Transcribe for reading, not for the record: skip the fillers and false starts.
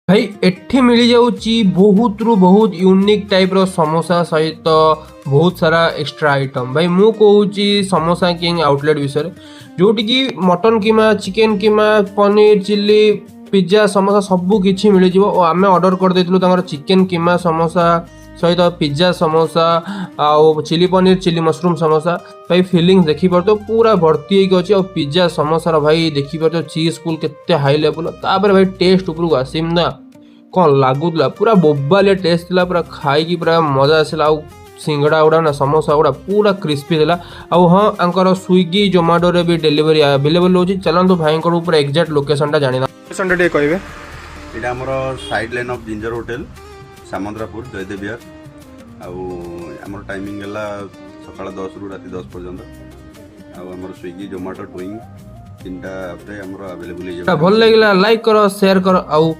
भाई एठी मिल जाऊँची बहुत रु बहुत यूनिक टाइप रो समोसा सहित बहुत सारा एक्स्ट्रा आइटम। भाई मु कहूँ समोसा किंग आउटलेट विषय जोटि कि मटन कीमा चिकेन कीमा पनीर चिल्ली पिज्जा समोसा सबू किछि मिल जिवो। और आमे ऑर्डर कर देथिलु तांगर चिकेन कीमा समोसा सहित पिज्जा समोसा आउ chilli paneer chilli mushroom samosa. भाई फिलिंग देखी पार तो पूरा भर्ती होगी अच्छी। और पिज्जा समोसा भाई देखी पार तो चीज कुल केते हाई लेवल। तापर भाई टेस्ट उपरକୁ आसीम ना कौन लागुला पूरा बोबाले टेस्ट थिला पूरा खाई पूरा मजा आसला। आउ सिंगड़ा गुड़ा ना समोसा गुड़ा पूरा क्रिस्पी थिला। आउ हाँ आंकर स्विगी जोमाटो रे भी डिलीवरी अवेलेबल होची। चलंतु भाई को पूरा एग्जैक्ट लोकेशन टा जानिना। लोकेशन टा टे कहबे एटा हमर side line of Ginger hotel Samantarapur Jaydev Vihar. आमर टाइमिंग है सकाल 10 रु राति 10 पर्यंत। आमर स्विगी जोमाटो टोइंग तीनटा अवेलेबल भल लगिला लाइक करो शेयर करो। आउ